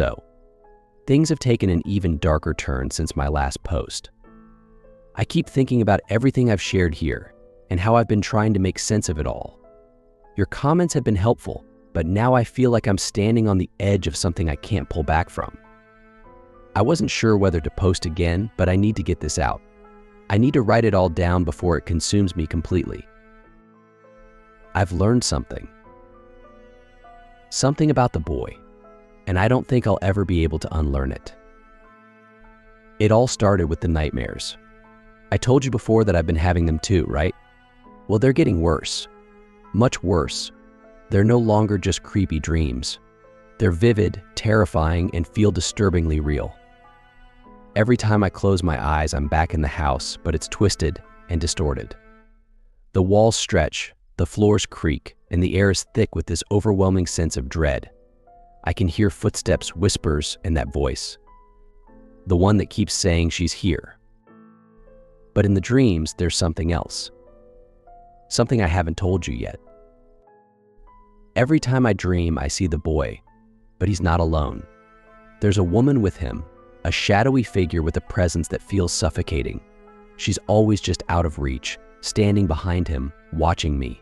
so. Things have taken an even darker turn since my last post. I keep thinking about everything I've shared here and how I've been trying to make sense of it all. Your comments have been helpful, but now I feel like I'm standing on the edge of something I can't pull back from. I wasn't sure whether to post again, but I need to get this out. I need to write it all down before it consumes me completely. I've learned something. Something about the boy, and I don't think I'll ever be able to unlearn it. It all started with the nightmares. I told you before that I've been having them too, right? Well, they're getting worse. Much worse. They're no longer just creepy dreams. They're vivid, terrifying, and feel disturbingly real. Every time I close my eyes, I'm back in the house, but it's twisted and distorted. The walls stretch, the floors creak, and the air is thick with this overwhelming sense of dread. I can hear footsteps, whispers, and that voice. The one that keeps saying she's here. But in the dreams, there's something else. Something I haven't told you yet. Every time I dream, I see the boy, but he's not alone. There's a woman with him, a shadowy figure with a presence that feels suffocating. She's always just out of reach, standing behind him, watching me.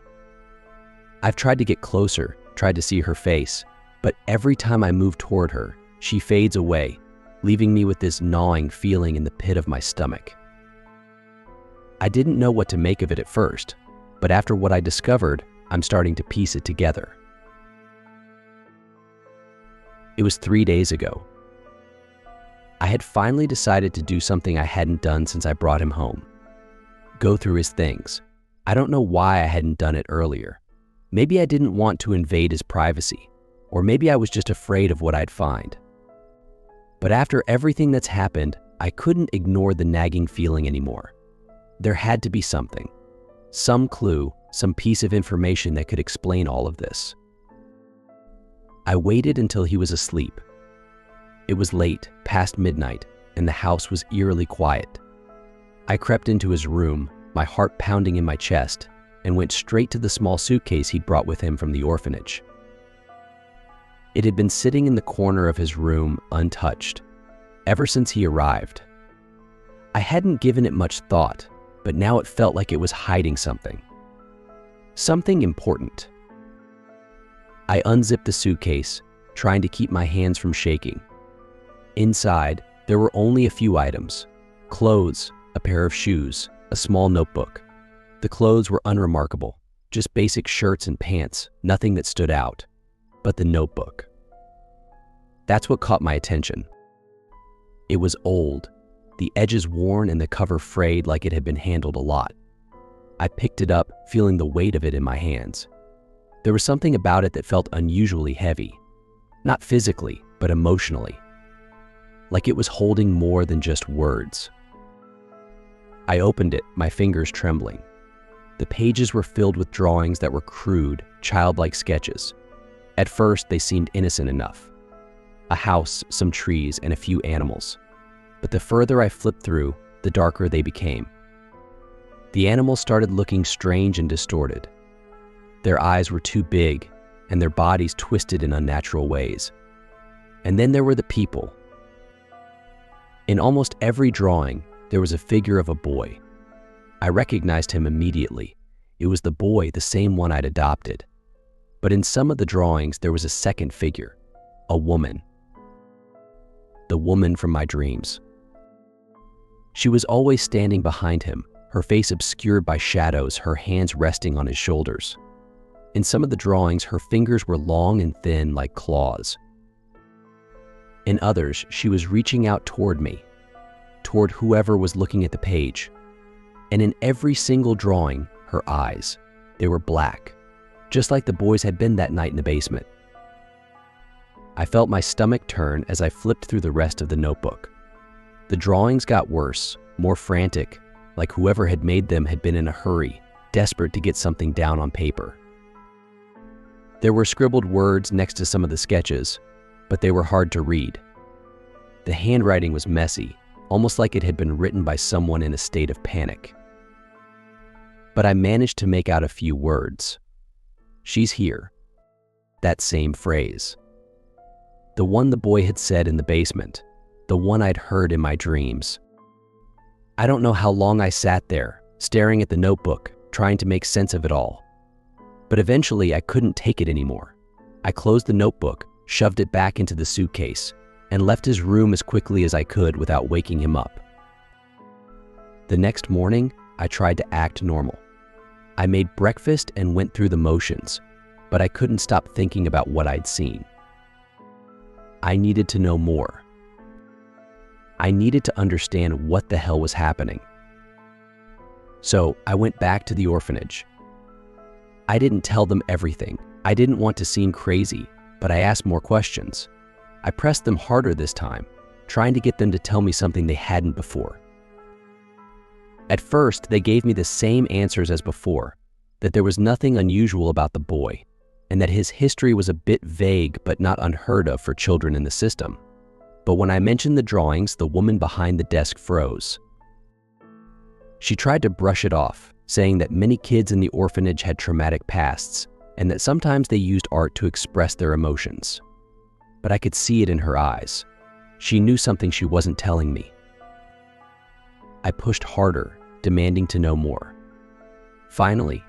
I've tried to get closer, tried to see her face, but every time I move toward her, she fades away, leaving me with this gnawing feeling in the pit of my stomach. I didn't know what to make of it at first, but after what I discovered, I'm starting to piece it together. It was 3 days ago. I had finally decided to do something I hadn't done since I brought him home. Go through his things. I don't know why I hadn't done it earlier. Maybe I didn't want to invade his privacy, or maybe I was just afraid of what I'd find. But after everything that's happened, I couldn't ignore the nagging feeling anymore. There had to be something, some clue, some piece of information that could explain all of this. I waited until he was asleep. It was late, past midnight, and the house was eerily quiet. I crept into his room, my heart pounding in my chest, and went straight to the small suitcase he'd brought with him from the orphanage. It had been sitting in the corner of his room untouched, ever since he arrived. I hadn't given it much thought, but now it felt like it was hiding something. Something important. I unzipped the suitcase, trying to keep my hands from shaking. Inside, there were only a few items: clothes, a pair of shoes, a small notebook. The clothes were unremarkable, just basic shirts and pants, nothing that stood out. But the notebook. That's what caught my attention. It was old, the edges worn and the cover frayed like it had been handled a lot. I picked it up, feeling the weight of it in my hands. There was something about it that felt unusually heavy. Not physically, but emotionally. Like it was holding more than just words. I opened it, my fingers trembling. The pages were filled with drawings that were crude, childlike sketches. At first, they seemed innocent enough. A house, some trees, and a few animals. But the further I flipped through, the darker they became. The animals started looking strange and distorted. Their eyes were too big, and their bodies twisted in unnatural ways. And then there were the people. In almost every drawing, there was a figure of a boy. I recognized him immediately. It was the boy, the same one I'd adopted. But in some of the drawings, there was a second figure, a woman. The woman from my dreams. She was always standing behind him, her face obscured by shadows, her hands resting on his shoulders. In some of the drawings, her fingers were long and thin like claws. In others, she was reaching out toward me, toward whoever was looking at the page. And in every single drawing, her eyes, they were black, just like the boys had been that night in the basement. I felt my stomach turn as I flipped through the rest of the notebook. The drawings got worse, more frantic, like whoever had made them had been in a hurry, desperate to get something down on paper. There were scribbled words next to some of the sketches, but they were hard to read. The handwriting was messy, almost like it had been written by someone in a state of panic. But I managed to make out a few words. She's here. That same phrase. The one the boy had said in the basement. The one I'd heard in my dreams. I don't know how long I sat there, staring at the notebook, trying to make sense of it all. But eventually I couldn't take it anymore. I closed the notebook, shoved it back into the suitcase, and left his room as quickly as I could without waking him up. The next morning, I tried to act normal. I made breakfast and went through the motions, but I couldn't stop thinking about what I'd seen. I needed to know more. I needed to understand what the hell was happening. So I went back to the orphanage. I didn't tell them everything. I didn't want to seem crazy, but I asked more questions. I pressed them harder this time, trying to get them to tell me something they hadn't before. At first, they gave me the same answers as before, that there was nothing unusual about the boy, and that his history was a bit vague but not unheard of for children in the system. But when I mentioned the drawings, the woman behind the desk froze. She tried to brush it off, saying that many kids in the orphanage had traumatic pasts, and that sometimes they used art to express their emotions. But I could see it in her eyes. She knew something she wasn't telling me. I pushed harder, demanding to know more. Finally,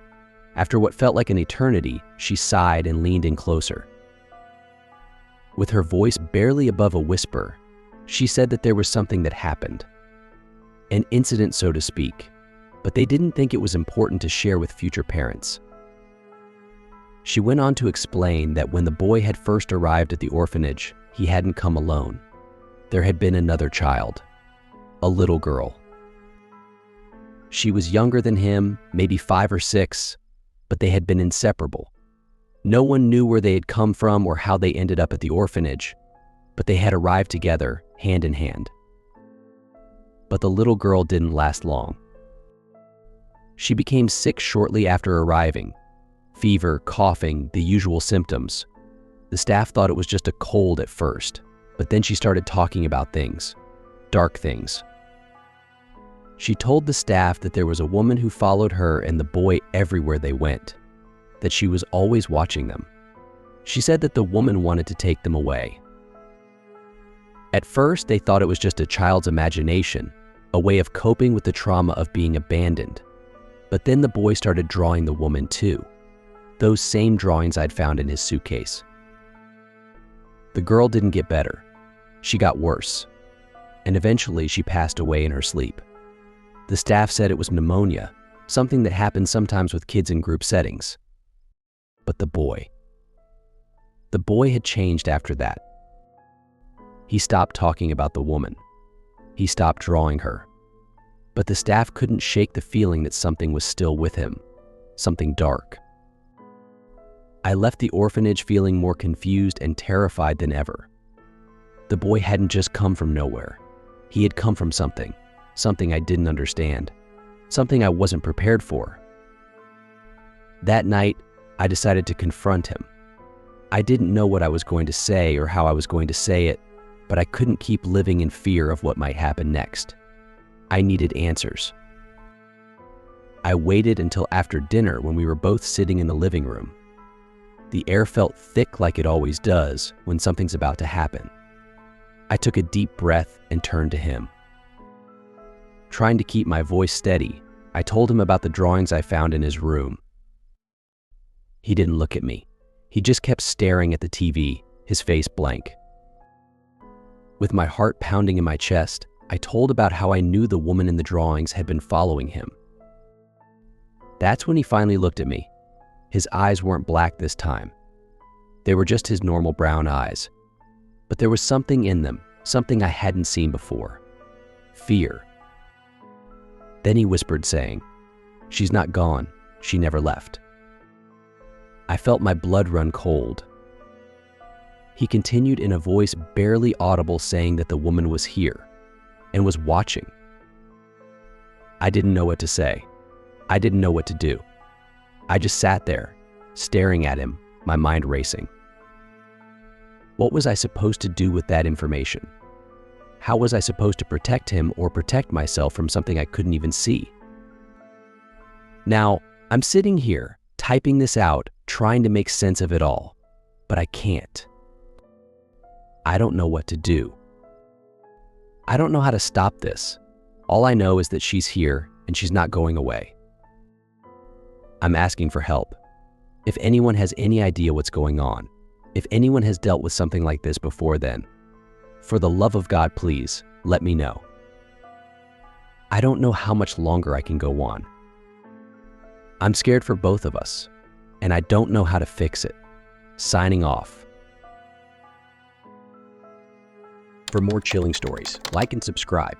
after what felt like an eternity, she sighed and leaned in closer. With her voice barely above a whisper, she said that there was something that happened. An incident, so to speak, but they didn't think it was important to share with future parents. She went on to explain that when the boy had first arrived at the orphanage, he hadn't come alone. There had been another child, a little girl. She was younger than him, maybe 5 or 6, but they had been inseparable. No one knew where they had come from or how they ended up at the orphanage, but they had arrived together, hand in hand. But the little girl didn't last long. She became sick shortly after arriving. Fever, coughing, the usual symptoms. The staff thought it was just a cold at first, but then she started talking about things, dark things. She told the staff that there was a woman who followed her and the boy everywhere they went, that she was always watching them. She said that the woman wanted to take them away. At first, they thought it was just a child's imagination, a way of coping with the trauma of being abandoned. But then the boy started drawing the woman too, those same drawings I'd found in his suitcase. The girl didn't get better. She got worse, and eventually she passed away in her sleep. The staff said it was pneumonia, something that happens sometimes with kids in group settings. But the boy had changed after that. He stopped talking about the woman. He stopped drawing her. But the staff couldn't shake the feeling that something was still with him, something dark. I left the orphanage feeling more confused and terrified than ever. The boy hadn't just come from nowhere. He had come from something I didn't understand, something I wasn't prepared for. That night, I decided to confront him. I didn't know what I was going to say or how I was going to say it, but I couldn't keep living in fear of what might happen next. I needed answers. I waited until after dinner when we were both sitting in the living room. The air felt thick like it always does when something's about to happen. I took a deep breath and turned to him. Trying to keep my voice steady, I told him about the drawings I found in his room. He didn't look at me. He just kept staring at the TV, his face blank. With my heart pounding in my chest, I told about how I knew the woman in the drawings had been following him. That's when he finally looked at me. His eyes weren't black this time. They were just his normal brown eyes. But there was something in them, something I hadn't seen before. Fear. Then he whispered, saying, "She's not gone. She never left." I felt my blood run cold. He continued in a voice barely audible, saying that the woman was here and was watching. I didn't know what to say. I didn't know what to do. I just sat there, staring at him, my mind racing. What was I supposed to do with that information? How was I supposed to protect him or protect myself from something I couldn't even see? Now, I'm sitting here, typing this out, trying to make sense of it all, but I can't. I don't know what to do. I don't know how to stop this. All I know is that she's here and she's not going away. I'm asking for help. If anyone has any idea what's going on, if anyone has dealt with something like this before then, for the love of God, please let me know. I don't know how much longer I can go on. I'm scared for both of us, and I don't know how to fix it. Signing off. For more chilling stories, like and subscribe.